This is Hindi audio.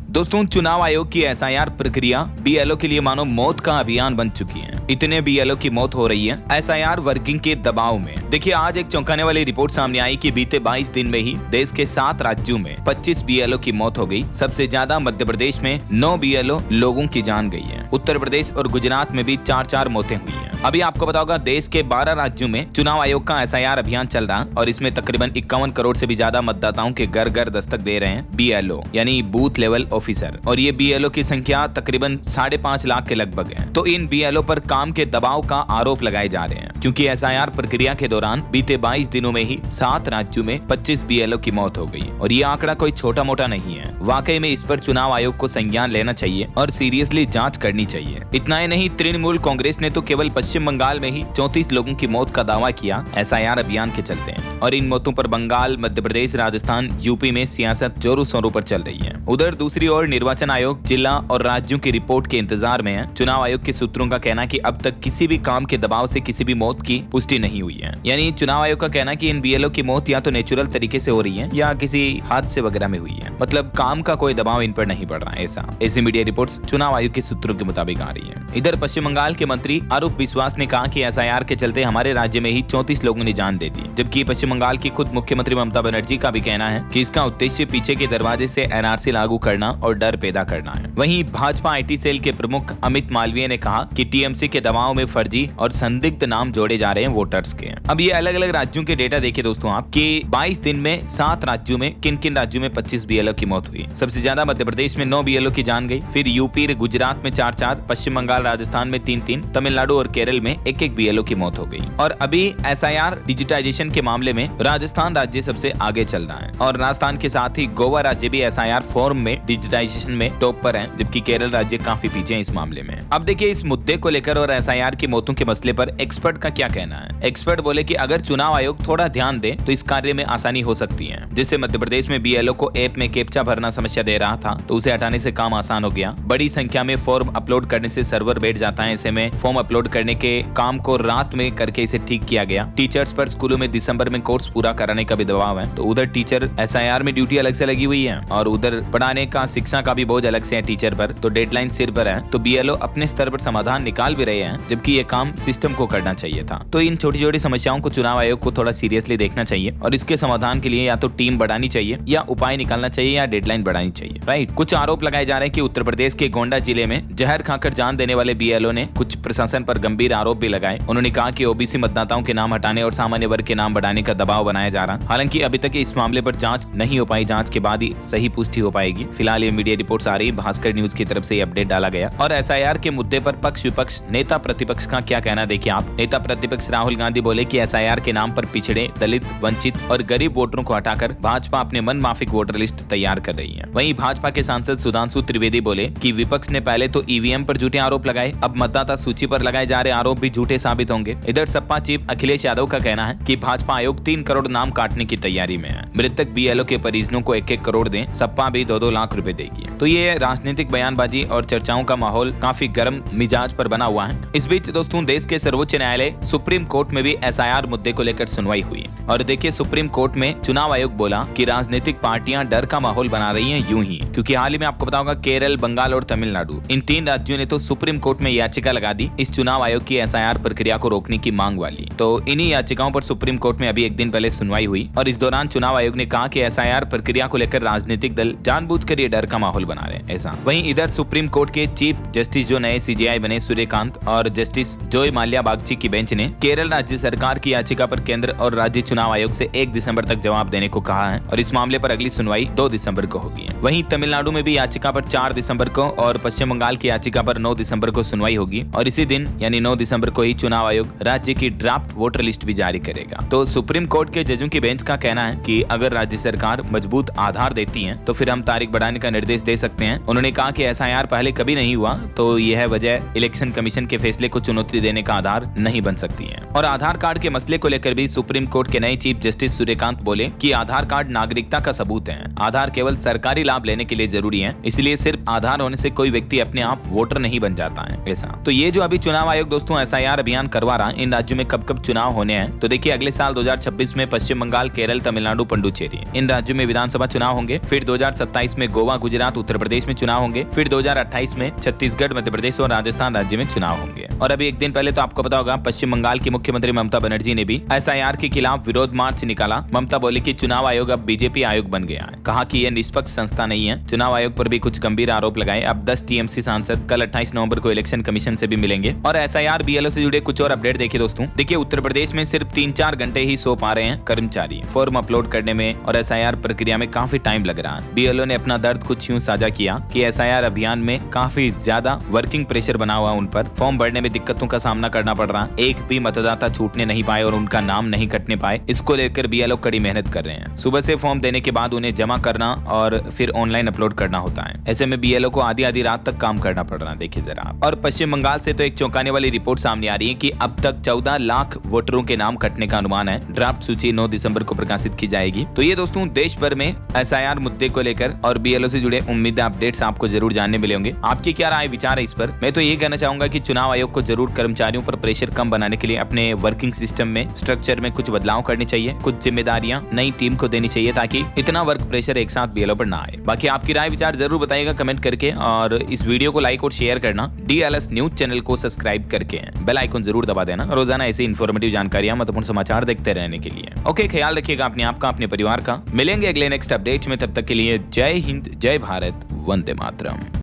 दोस्तों, चुनाव आयोग की एसआईआर प्रक्रिया बीएलओ के लिए मानो मौत का अभियान बन चुकी है। इतने बीएलओ की मौत हो रही है एसआईआर वर्किंग के दबाव में। देखिए, आज एक चौंकाने वाली रिपोर्ट सामने आई कि बीते 22 दिन में ही देश के 7 राज्यों में 25 बीएलओ की मौत हो गई। सबसे ज्यादा मध्य प्रदेश में 9 बीएलओ लोगों की जान गई है। उत्तर प्रदेश और गुजरात में भी 4-4 मौतें हुई हैं। अभी आपको पता होगा, देश के 12 राज्यों में चुनाव आयोग का एसआईआर अभियान चल रहा है और इसमें तकरीबन 51 करोड़ से भी ज्यादा मतदाताओं के घर घर दस्तक दे रहे हैं बीएलओ यानी बूथ लेवल ऑफिसर। और ये बीएलओ की संख्या तकरीबन 5.5 लाख के लगभग है। तो इन बीएलओ पर काम के दबाव का आरोप लगाए जा रहे हैं, क्योंकि एसआईआर प्रक्रिया के दौरान बीते 22 दिनों में ही 7 राज्यों में 25 बीएलओ की मौत हो गई। और ये आंकड़ा कोई छोटा मोटा नहीं है। वाकई में इस पर चुनाव आयोग को संज्ञान लेना चाहिए और सीरियसली जांच करनी चाहिए। इतना ही नहीं, तृणमूल कांग्रेस ने तो केवल पश्चिम बंगाल में ही 34 लोगों की मौत का दावा किया एसआईआर अभियान के चलते हैं। और इन मौतों पर बंगाल, मध्य प्रदेश, राजस्थान, यूपी में सियासत जोरों शोरों पर चल रही है। उधर दूसरी ओर निर्वाचन आयोग जिला और राज्यों की रिपोर्ट के इंतजार में है। चुनाव आयोग के सूत्रों का कहना है कि अब तक किसी भी काम के दबाव से किसी भी मौत की पुष्टि नहीं हुई है। यानी चुनाव आयोग का कहना है कि इन बीएलओ की मौत या तो नेचुरल तरीके से हो रही है या किसी हादसे वगैरह में हुई है। मतलब काम का कोई दबाव इन पर नहीं पड़ रहा है। ऐसी मीडिया रिपोर्ट्स चुनाव आयोग के सूत्रों के मुताबिक आ रही है। इधर पश्चिम बंगाल के मंत्री अरूप विश्वास ने कहा कि एसआईआर के चलते हमारे राज्य में ही 34 लोगों ने जान दे दी। जबकि पश्चिम बंगाल की खुद मुख्यमंत्री ममता बनर्जी का भी कहना है कि इसका उद्देश्य पीछे के दरवाजे से एनआरसी लागू करना और डर पैदा करना है। वहीं भाजपा आईटी सेल के प्रमुख अमित मालवीय ने कहा कि टीएमसी के दबाव में फर्जी और संदिग्ध नाम जोड़े जा रहे हैं वोटर्स के। अब ये अलग अलग राज्यों के डेटा देखिए दोस्तों आप, कि 22 दिन में 7 राज्यों में किन किन राज्यों में 25 बीएलओ की मौत हुई। सबसे ज्यादा मध्य प्रदेश में 9 बीएलओ की जान गई, फिर यूपी गुजरात में 4-4, पश्चिम बंगाल राजस्थान में 3-3, तमिलनाडु और केरल में 1-1 बीएलओ की मौत हो गई। और अभी एसआईआर डिजिटाइजेशन के मामले में राजस्थान राज्य सबसे आगे चल रहा है और राजस्थान के साथ ही गोवा राज्य भी एसआईआर फॉर्म में डिजिटाइजेशन में टॉप पर है, जबकि केरल राज्य काफी पीछे है इस मामले में। अब देखिए, इस मुद्दे को लेकर और एसआईआर की मौतों के मसले पर एक्सपर्ट का क्या कहना है। एक्सपर्ट बोले कि अगर चुनाव आयोग थोड़ा ध्यान दे तो इस कार्य में आसानी हो सकती है। जैसे मध्य प्रदेश में बीएलओ को ऐप में कैप्चा भरना समस्या दे रहा था, तो उसे हटाने से काम आसान हो गया। बड़ी संख्या में फॉर्म अपलोड करने से सर्वर बैठ जाता है। ऐसे में फॉर्म अपलोड करने के काम को रात में करके इसे ठीक किया गया। टीचर्स पर स्कूलों में दिसंबर में कोर्स पूरा कराने का भी दबाव है, तो उधर टीचर एसआईआर में ड्यूटी अलग से लगी हुई है और उधर पढ़ाने का, शिक्षा का भी बोझ अलग से है टीचर पर, तो डेडलाइन सिर पर है। तो बीएलओ अपने स्तर पर समाधान निकाल भी रहे हैं, जबकि ये काम सिस्टम को करना चाहिए था। तो इन छोटी छोटी समस्याओं को चुनाव आयोग को थोड़ा सीरियसली देखना चाहिए और इसके समाधान के लिए या तो टीम बढ़ानी चाहिए या उपाय निकालना चाहिए या डेडलाइन बढ़ानी चाहिए। राइट। कुछ आरोप लगाए जा रहे हैं कि उत्तर प्रदेश के गोंडा जिले में जहर खाकर जान देने वाले बीएलओ ने कुछ प्रशासन पर गंभीर आरोप भी लगाए। उन्होंने कहा कि ओबीसी मतदाताओं के नाम हटाने और सामान्य वर्ग के नाम बढ़ाने का दबाव बनाया जा रहा। हालांकि अभी तक इस मामले पर जांच नहीं हो पाई। जांच के बाद ही सही पुष्टि हो पाएगी। फिलहाल ये मीडिया रिपोर्ट्स आ रही, भास्कर न्यूज की तरफ से ये अपडेट डाला गया। और एसआईआर के मुद्दे पर पक्ष विपक्ष, नेता प्रतिपक्ष का क्या कहना देखिए आप। नेता प्रतिपक्ष राहुल गांधी बोले कि एसआईआर के नाम पर पिछड़े, दलित, वंचित और गरीब वोटरों को हटाकर भाजपा अपने मन माफिक वोटर लिस्ट तैयार कर रही है। वहीं भाजपा के सांसद सुधांशु त्रिवेदी बोले कि विपक्ष ने पहले तो ईवीएम पर झूठे आरोप लगाए, अब मतदाता सूची पर लगाए जा रहे आरोप भी झूठे साबित होंगे। इधर सपा चीफ अखिलेश यादव का कहना है कि भाजपा आयोग 3 करोड़ नाम काटने की तैयारी में है। मृतक बीएलओ के परिजनों को 1-1 करोड़ दें, सपा भी 2-2 लाख रुपए देगी। तो ये राजनीतिक बयानबाजी और चर्चाओं का माहौल काफी गर्म मिजाज पर बना हुआ है। इस बीच दोस्तों, देश के सर्वोच्च न्यायालय सुप्रीम कोर्ट में भी एसआईआर मुद्दे को लेकर सुनवाई हुई और देखिए, सुप्रीम कोर्ट में चुनाव आयोग बोला कि राजनीतिक पार्टियां डर का माहौल बना रही हैं यूं ही, क्योंकि हाल ही में आपको बताऊंगा केरल, बंगाल और तमिलनाडु, इन 3 राज्यों ने तो सुप्रीम कोर्ट में याचिका लगा दी इस चुनाव आयोग की एसआईआर प्रक्रिया को रोकने की मांग वाली। तो इन्हीं याचिकाओं पर सुप्रीम कोर्ट में अभी एक दिन पहले सुनवाई हुई और इस दौरान चुनाव आयोग ने कहा कि एसआईआर प्रक्रिया को लेकर राजनीतिक दल जानबूझकर ये डर का माहौल बना रहे हैं ऐसा। वहीं इधर सुप्रीम कोर्ट के चीफ जस्टिस जो नए सीजेआई बने सूर्यकांत और जस्टिस जोय माल्या बागची की बेंच ने केरल राज्य सरकार की याचिका पर केंद्र और राज्य चुनाव आयोग से 1 दिसंबर तक जवाब देने को कहा है और इस मामले पर अगली सुनवाई 2 दिसंबर को होगी। वहीं तमिलनाडु में भी याचिका पर 4 दिसंबर को और पश्चिम बंगाल की याचिका पर 9 दिसंबर को सुनवाई होगी और इसी दिन यानी 9 दिसंबर को ही चुनाव आयोग राज्य की ड्राफ्ट वोटर लिस्ट भी जारी करेगा। तो सुप्रीम कोर्ट के जजों की बेंच का कहना है कि अगर राज्य सरकार मजबूत आधार देती है तो फिर हम तारीख बढ़ाने का निर्देश दे सकते हैं। उन्होंने कहा कि एसआईआर पहले कभी नहीं हुआ, तो यह वजह इलेक्शन कमीशन के फैसले को चुनौती देने का आधार नहीं बन सकती हैं। और आधार कार्ड के मसले को लेकर भी सुप्रीम कोर्ट के नए चीफ जस्टिस सूर्यकांत बोले कि आधार कार्ड नागरिकता का सबूत है। आधार केवल सरकारी लाभ लेने के लिए जरूरी है, इसलिए सिर्फ आधार होने से कोई व्यक्ति अपने आप वोटर नहीं बन जाता है ऐसा। तो ये जो अभी चुनाव आयोग दोस्तों SIR अभियान करवा रहा, इन राज्यों में कब कब चुनाव होने हैं, तो देखिए अगले साल 2026 में पश्चिम बंगाल, केरल, तमिलनाडु, पुडुचेरी इन राज्यों में विधानसभा चुनाव होंगे। फिर 2027 में गोवा, गुजरात, उत्तर प्रदेश में चुनाव होंगे। फिर 2028 में छत्तीसगढ़, मध्य प्रदेश और राजस्थान राज्य में चुनाव होंगे। और अभी एक दिन पहले तो आपको पता होगा पश्चिम बंगाल की मुख्यमंत्री ममता बनर्जी ने भी SIR के खिलाफ विरोध मार्च निकाला। ममता बोली कि चुनाव आयोग अब बीजेपी आयोग बन गया है। कहा कि यह निष्पक्ष संस्था नहीं है। चुनाव आयोग पर भी कुछ गंभीर आरोप लगाए। अब 10 TMC सांसद कल 28 नवंबर को इलेक्शन कमीशन से भी मिलेंगे। और SIR BLO से जुड़े कुछ और अपडेट देखिए दोस्तों। देखिए उत्तर प्रदेश में सिर्फ 3-4 घंटे ही सो पा रहे हैं कर्मचारी फॉर्म अपलोड करने में, और SIR प्रक्रिया में काफी टाइम लग रहा है। BLO ने अपना दर्द कुछ यूं साझा किया कि SIR अभियान में काफी ज्यादा वर्किंग प्रेशर बना हुआ उन पर। फॉर्म भरने में दिक्कतों का सामना करना पड़ रहा। एक भी मतदाता छूटने नहीं पाए और उनका नाम नहीं कटने पाए। इसको लेकर BLO कड़ी मेहनत कर रहे हैं। सुबह से फॉर्म देने के बाद उन्हें जमा करना और फिर ऑनलाइन अपलोड करना होता है। ऐसे में BLO को आधी रात तक काम करना पड़ रहा है, देखिए जरा। और पश्चिम बंगाल से तो एक चौंकाने वाली रिपोर्ट सामने आ रही है कि अब तक 14 लाख वोटरों के नाम कटने का अनुमान है। ड्राफ्ट सूची 9 दिसंबर को प्रकाशित की जाएगी। तो ये दोस्तों देश भर में SIR मुद्दे को लेकर और BLO से जुड़े उम्मीद अपडेट्स आपको जरूर जानने मिले होंगे। आपकी क्या राय विचार है इस पर? मैं तो ये कहना चाहूंगा कि चुनाव आयोग को जरूर कर्मचारियों पर प्रेशर कम बनाने के लिए अपने वर्किंग सिस्टम में, स्ट्रक्चर में कुछ बदलाव करने चाहिए। कुछ जिम्मेदारियां नई टीम को देनी चाहिए ताकि इतना वर्क प्रेशर एक साथ BLO पर ना आए। बाकी आपकी राय विचार जरूर बताइएगा कमेंट करके, और इस वीडियो को लाइक और शेयर करना। DLS न्यूज चैनल को सब्सक्राइब करके बेल आइकन जरूर दबा देना रोजाना ऐसी इंफॉर्मेटिव जानकारियां, महत्वपूर्ण समाचार देखते रहने के लिए। ओके, ख्याल रखिएगा अपने आप का, अपने परिवार का। मिलेंगे अगले नेक्स्ट अपडेट में, तब तक के लिए जय हिंद, जय भारत, वंदे मातरम।